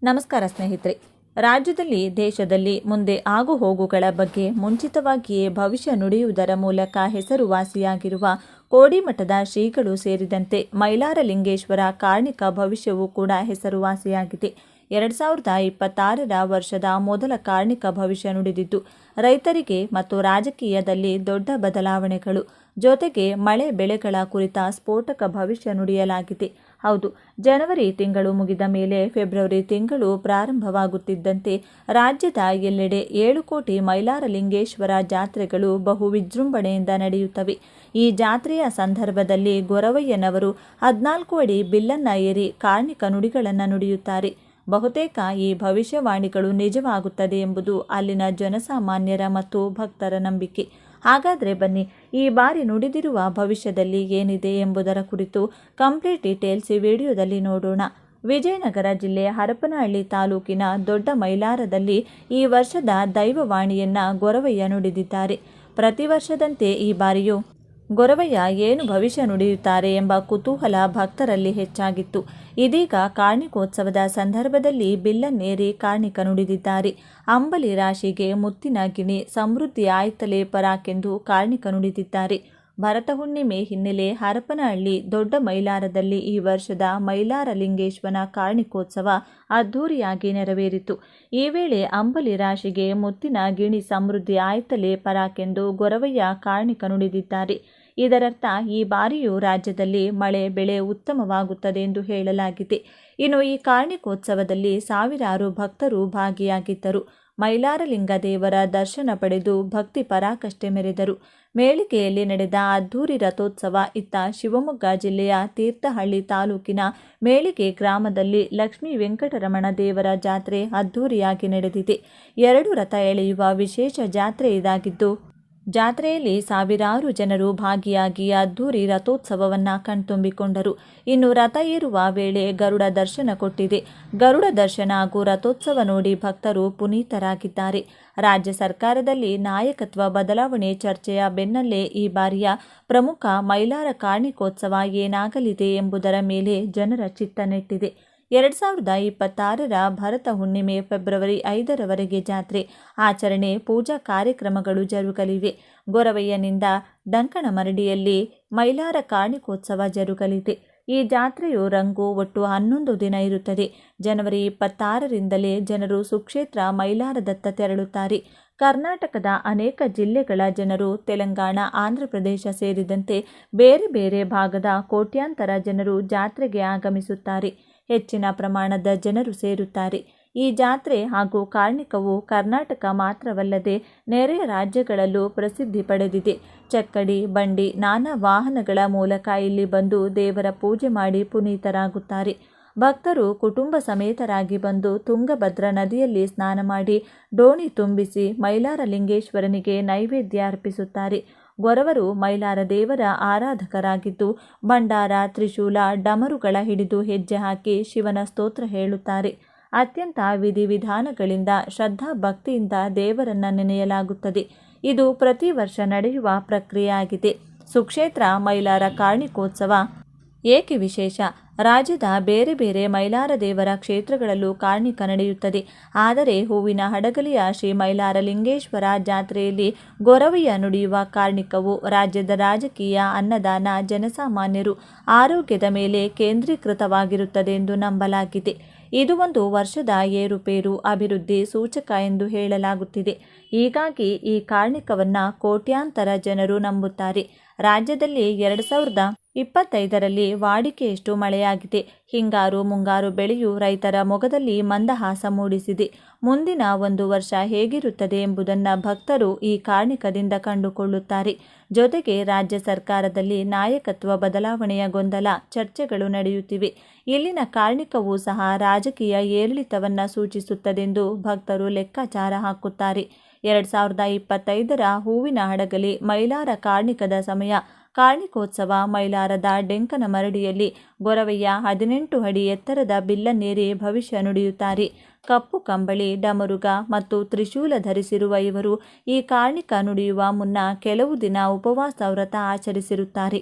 ನಮಸ್ಕಾರ ಸ್ನೇಹಿತರೆ. ರಾಜ್ಯದಲ್ಲಿ ದೇಶದಲ್ಲಿ ಮುಂದೆ ಆಗುಹೋಗುಗಳ ಬಗ್ಗೆ ಮುಂಚಿತವಾಗಿಯೇ ಭವಿಷ್ಯ ನುಡಿಯುವುದರ ಮೂಲಕ ಹೆಸರುವಾಸಿಯಾಗಿರುವ ಕೋಡಿಮಠದ ಶ್ರೀಗಳು ಸೇರಿದಂತೆ ಮೈಲಾರಲಿಂಗೇಶ್ವರ ಕಾರ್ಣಿಕ ಭವಿಷ್ಯವೂ ಕೂಡ ಹೆಸರುವಾಸಿಯಾಗಿದೆ. 2026 ವರ್ಷದ ಮೊದಲ ಕಾರ್ಣಿಕ ಭವಿಷ್ಯ ನುಡಿದಿದ್ದು ರೈತರಿಗೆ ಮತ್ತು ರಾಜಕೀಯದಲ್ಲಿ ದೊಡ್ಡ ಬದಲಾವಣೆಗಳು ಜೊತೆಗೆ ಮಳೆ ಬೆಳೆಗಳ ಕುರಿತ ಸ್ಫೋಟಕ ಭವಿಷ್ಯ ನುಡಿಯಲಾಗಿದೆ. ಹೌದು, ಜನವರಿ ತಿಂಗಳು ಮುಗಿದ ಮೇಲೆ ಫೆಬ್ರವರಿ ತಿಂಗಳು ಪ್ರಾರಂಭವಾಗುತ್ತಿದ್ದಂತೆ ರಾಜ್ಯದ ಎಲ್ಲೆಡೆ 7 ಕೋಟಿ ಮೈಲಾರಲಿಂಗೇಶ್ವರ ಜಾತ್ರೆಗಳು ಬಹು ವಿಜೃಂಭಣೆಯಿಂದ ನಡೆಯುತ್ತವೆ. ಈ ಜಾತ್ರೆಯ ಸಂದರ್ಭದಲ್ಲಿ ಗೊರವಯ್ಯನವರು 14 ಅಡಿ ಬಿಲ್ಲನ್ನ ಏರಿ ಕಾರ್ಣಿಕ ನುಡಿಗಳನ್ನು ನುಡಿಯುತ್ತಾರೆ. ಬಹುತೇಕ ಈ ಭವಿಷ್ಯವಾಣಿಗಳು ನಿಜವಾಗುತ್ತದೆ ಎಂಬುದು ಅಲ್ಲಿನ ಜನಸಾಮಾನ್ಯರ ಮತ್ತು ಭಕ್ತರ ನಂಬಿಕೆ. ಹಾಗಾದರೆ ಬನ್ನಿ, ಈ ಬಾರಿ ನುಡಿದಿರುವ ಭವಿಷ್ಯದಲ್ಲಿ ಏನಿದೆ ಎಂಬುದರ ಕುರಿತು ಕಂಪ್ಲೀಟ್ ಡೀಟೇಲ್ಸ್ ಈ ವಿಡಿಯೋದಲ್ಲಿ ನೋಡೋಣ. ವಿಜಯನಗರ ಜಿಲ್ಲೆ ಹರಪನಹಳ್ಳಿ ತಾಲೂಕಿನ ದೊಡ್ಡ ಮೈಲಾರದಲ್ಲಿ ಈ ವರ್ಷದ ದೈವವಾಣಿಯನ್ನ ಗೊರವಯ್ಯ ನುಡಿದಿದ್ದಾರೆ. ಪ್ರತಿ ವರ್ಷದಂತೆ ಈ ಬಾರಿಯೂ ಗೊರವಯ್ಯ ಏನು ಭವಿಷ್ಯ ನುಡಿಯುತ್ತಾರೆ ಎಂಬ ಕುತೂಹಲ ಭಕ್ತರಲ್ಲಿ ಹೆಚ್ಚಾಗಿತ್ತು. ಇದೀಗ ಕಾರ್ಣಿಕೋತ್ಸವದ ಸಂದರ್ಭದಲ್ಲಿ ಬಿಲ್ಲನ್ನೇರಿ ಕಾರ್ಣಿಕ ನುಡಿದಿದ್ದಾರೆ. ಅಂಬಲಿ ರಾಶಿಗೆ ಮುತ್ತಿನ ಗಿಣಿ ಸಮೃದ್ಧಿ ಆಯ್ತಲೇ ಪರಾಕೆಂದು ಕಾರ್ಣಿಕ ನುಡಿದಿದ್ದಾರೆ. ಭರತ ಹುಣ್ಣಿಮೆ ಹಿನ್ನೆಲೆ ಹರಪನಹಳ್ಳಿ ದೊಡ್ಡ ಮೈಲಾರದಲ್ಲಿ ಈ ವರ್ಷದ ಮೈಲಾರಲಿಂಗೇಶ್ವರ ಕಾರ್ಣಿಕೋತ್ಸವ ಅದ್ಧೂರಿಯಾಗಿ ನೆರವೇರಿತು. ಈ ವೇಳೆ ಅಂಬಲಿ ರಾಶಿಗೆ ಮುತ್ತಿನ ಗಿಣಿ ಸಮೃದ್ಧಿ ಆಯ್ತಲೇ ಪರಾಕೆಂದು ಗೊರವಯ್ಯ ಕಾರ್ಣಿಕ ನುಡಿದಿದ್ದಾರೆ. ಇದರರ್ಥ ಈ ಬಾರಿಯೂ ರಾಜ್ಯದಲ್ಲಿ ಮಳೆ ಬೆಳೆ ಉತ್ತಮವಾಗುತ್ತದೆ ಎಂದು ಹೇಳಲಾಗಿದೆ. ಇನ್ನು ಈ ಕಾರ್ಣಿಕೋತ್ಸವದಲ್ಲಿ ಸಾವಿರಾರು ಭಕ್ತರು ಭಾಗಿಯಾಗಿದ್ದರು. ಮೈಲಾರಲಿಂಗ ದೇವರ ದರ್ಶನ ಪಡೆದು ಭಕ್ತಿ ಪರಾಕಾಷ್ಠೆ ಮೆರೆದರು. ಮೇಳಿಗೆಯಲ್ಲಿ ನಡೆದ ಅದ್ಧೂರಿ ರಥೋತ್ಸವ ಇತ್ತ ಶಿವಮೊಗ್ಗ ಜಿಲ್ಲೆಯ ತೀರ್ಥಹಳ್ಳಿ ತಾಲೂಕಿನ ಮೇಳಿಗೆ ಗ್ರಾಮದಲ್ಲಿ ಲಕ್ಷ್ಮೀ ವೆಂಕಟರಮಣ ದೇವರ ಜಾತ್ರೆ ಅದ್ಧೂರಿಯಾಗಿ ನಡೆದಿದೆ. 2 ರಥ ಎಳೆಯುವ ವಿಶೇಷ ಜಾತ್ರೆ ಇದಾಗಿದ್ದು ಜಾತ್ರೆಯಲ್ಲಿ ಸಾವಿರಾರು ಜನರು ಭಾಗಿಯಾಗಿ ಅದ್ಧೂರಿ ರಥೋತ್ಸವವನ್ನು ಕಣ್ತುಂಬಿಕೊಂಡರು. ಇನ್ನು ರಥ ಏರುವ ವೇಳೆ ಗರುಡ ದರ್ಶನ ಕೊಟ್ಟಿದೆ. ಗರುಡ ದರ್ಶನ ಹಾಗೂ ರಥೋತ್ಸವ ನೋಡಿ ಭಕ್ತರು ಪುನೀತರಾಗಿದ್ದಾರೆ. ರಾಜ್ಯ ಸರ್ಕಾರದಲ್ಲಿ ನಾಯಕತ್ವ ಬದಲಾವಣೆ ಚರ್ಚೆಯ ಬೆನ್ನಲ್ಲೇ ಈ ಬಾರಿಯ ಪ್ರಮುಖ ಮೈಲಾರ ಕಾರ್ಣಿಕೋತ್ಸವ ಏನಾಗಲಿದೆ ಎಂಬುದರ ಮೇಲೆ ಜನರ ಚಿತ್ತ ನೆಟ್ಟಿದೆ. 2026 ಭರತ ಹುಣ್ಣಿಮೆ ಫೆಬ್ರವರಿ 5ರವರೆಗೆ ಜಾತ್ರೆ ಆಚರಣೆ ಪೂಜಾ ಕಾರ್ಯಕ್ರಮಗಳು ಜರುಗಲಿವೆ. ಗೊರವಯ್ಯನಿಂದ ಡಂಕಣಮರಡಿಯಲ್ಲಿ ಮೈಲಾರ ಕಾರ್ಣಿಕೋತ್ಸವ ಜರುಗಲಿದೆ. ಈ ಜಾತ್ರೆಯು ರಂಗು ಒಟ್ಟು 11 ದಿನ ಇರುತ್ತದೆ. ಜನವರಿ 26ರಿಂದಲೇ ಜನರು ಸುಕ್ಷೇತ್ರ ಮೈಲಾರದತ್ತ ತೆರಳುತ್ತಾರೆ. ಕರ್ನಾಟಕದ ಅನೇಕ ಜಿಲ್ಲೆಗಳ ಜನರು, ತೆಲಂಗಾಣ, ಆಂಧ್ರಪ್ರದೇಶ ಸೇರಿದಂತೆ ಬೇರೆ ಬೇರೆ ಭಾಗದ ಕೋಟ್ಯಾಂತರ ಜನರು ಜಾತ್ರೆಗೆ ಆಗಮಿಸುತ್ತಾರೆ. ಹೆಚ್ಚಿನ ಪ್ರಮಾಣದ ಜನರು ಸೇರುತ್ತಾರೆ. ಈ ಜಾತ್ರೆ ಹಾಗೂ ಕಾರ್ಣಿಕವು ಕರ್ನಾಟಕ ಮಾತ್ರವಲ್ಲದೆ ನೆರೆಯ ರಾಜ್ಯಗಳಲ್ಲೂ ಪ್ರಸಿದ್ಧಿ ಪಡೆದಿದೆ. ಚಕ್ಕಡಿ, ಬಂಡಿ, ನಾನಾ ವಾಹನಗಳ ಮೂಲಕ ಇಲ್ಲಿ ಬಂದು ದೇವರ ಪೂಜೆ ಮಾಡಿ ಪುನೀತರಾಗುತ್ತಾರೆ. ಭಕ್ತರು ಕುಟುಂಬ ಸಮೇತರಾಗಿ ಬಂದು ತುಂಗಭದ್ರಾ ನದಿಯಲ್ಲಿ ಸ್ನಾನ ಮಾಡಿ ಡೋಣಿ ತುಂಬಿಸಿ ಮೈಲಾರಲಿಂಗೇಶ್ವರನಿಗೆ ನೈವೇದ್ಯ ಅರ್ಪಿಸುತ್ತಾರೆ. ಗೊರವರು ಮೈಲಾರ ದೇವರ ಆರಾಧಕರಾಗಿದ್ದು ಭಂಡಾರ, ತ್ರಿಶೂಲ, ಡಮರುಗಳ ಹಿಡಿದು ಹೆಜ್ಜೆ ಹಾಕಿ ಶಿವನ ಸ್ತೋತ್ರ ಹೇಳುತ್ತಾರೆ. ಅತ್ಯಂತ ವಿಧಿವಿಧಾನಗಳಿಂದ ಶ್ರದ್ಧಾ ಭಕ್ತಿಯಿಂದ ದೇವರನ್ನ ನೆನೆಯಲಾಗುತ್ತದೆ. ಇದು ಪ್ರತಿ ವರ್ಷ ನಡೆಯುವ ಪ್ರಕ್ರಿಯೆಯಾಗಿದೆ. ಸುಕ್ಷೇತ್ರ ಮೈಲಾರ ಕಾರ್ಣಿಕೋತ್ಸವ ಏಕೆ ವಿಶೇಷ? ರಾಜ್ಯದ ಬೇರೆ ಬೇರೆ ಮೈಲಾರ ದೇವರ ಕ್ಷೇತ್ರಗಳಲ್ಲೂ ಕಾರ್ಣಿಕ ನಡೆಯುತ್ತದೆ. ಆದರೆ ಹೂವಿನ ಹಡಗಲಿಯ ಶ್ರೀ ಮೈಲಾರಲಿಂಗೇಶ್ವರ ಜಾತ್ರೆಯಲ್ಲಿ ಗೊರವಯ್ಯ ನುಡಿಯುವ ಕಾರ್ಣಿಕವು ರಾಜ್ಯದ ರಾಜಕೀಯ, ಅನ್ನದಾನ, ಜನಸಾಮಾನ್ಯರು ಆರೋಗ್ಯದ ಮೇಲೆ ಕೇಂದ್ರೀಕೃತವಾಗಿರುತ್ತದೆ ಎಂದು ನಂಬಲಾಗಿದೆ. ಇದು ಒಂದು ವರ್ಷದ ಏರುಪೇರು ಅಭಿವೃದ್ಧಿ ಸೂಚಕ ಎಂದು ಹೇಳಲಾಗುತ್ತಿದೆ. ಹೀಗಾಗಿ ಈ ಕಾರ್ಣಿಕವನ್ನ ಕೋಟ್ಯಾಂತರ ಜನರು ನಂಬುತ್ತಾರೆ. ರಾಜ್ಯದಲ್ಲಿ 2025ರಲ್ಲಿ ವಾಡಿಕೆಯಷ್ಟು ಮಳೆಯಾಗಿದೆ. ಹಿಂಗಾರು ಮುಂಗಾರು ಬೆಳೆಯು ರೈತರ ಮೊಗದಲ್ಲಿ ಮಂದಹಾಸ ಮೂಡಿಸಿದೆ. ಮುಂದಿನ 1 ವರ್ಷ ಹೇಗಿರುತ್ತದೆ ಎಂಬುದನ್ನು ಭಕ್ತರು ಈ ಕಾರ್ಣಿಕದಿಂದ ಕಂಡುಕೊಳ್ಳುತ್ತಾರೆ. ಜೊತೆಗೆ ರಾಜ್ಯ ಸರ್ಕಾರದಲ್ಲಿ ನಾಯಕತ್ವ ಬದಲಾವಣೆಯ ಗೊಂದಲ ಚರ್ಚೆಗಳು ನಡೆಯುತ್ತಿವೆ. ಇಲ್ಲಿನ ಕಾರ್ಣಿಕವೂ ಸಹ ರಾಜಕೀಯ ಏರಿಳಿತವನ್ನು ಸೂಚಿಸುತ್ತದೆಂದು ಭಕ್ತರು ಲೆಕ್ಕಾಚಾರ ಹಾಕುತ್ತಾರೆ. 2025ರ ಹೂವಿನ ಹಡಗಲಿ ಮೈಲಾರ ಕಾರ್ಣಿಕದ ಸಮಯ ಕಾರ್ಣಿಕೋತ್ಸವ ಮೈಲಾರದ ಡೆಂಕನಮರಡಿಯಲ್ಲಿ ಗೊರವಯ್ಯ 18 ಅಡಿ ಎತ್ತರದ ಬಿಲ್ಲನ್ನೇರಿ ಭವಿಷ್ಯ ನುಡಿಯುತ್ತಾರೆ. ಕಪ್ಪು ಕಂಬಳಿ, ಡಮರುಗ ಮತ್ತು ತ್ರಿಶೂಲ ಧರಿಸಿರುವ ಇವರು ಈ ಕಾರ್ಣಿಕ ನುಡಿಯುವ ಮುನ್ನ ಕೆಲವು ದಿನ ಉಪವಾಸ ವ್ರತ ಆಚರಿಸಿರುತ್ತಾರೆ.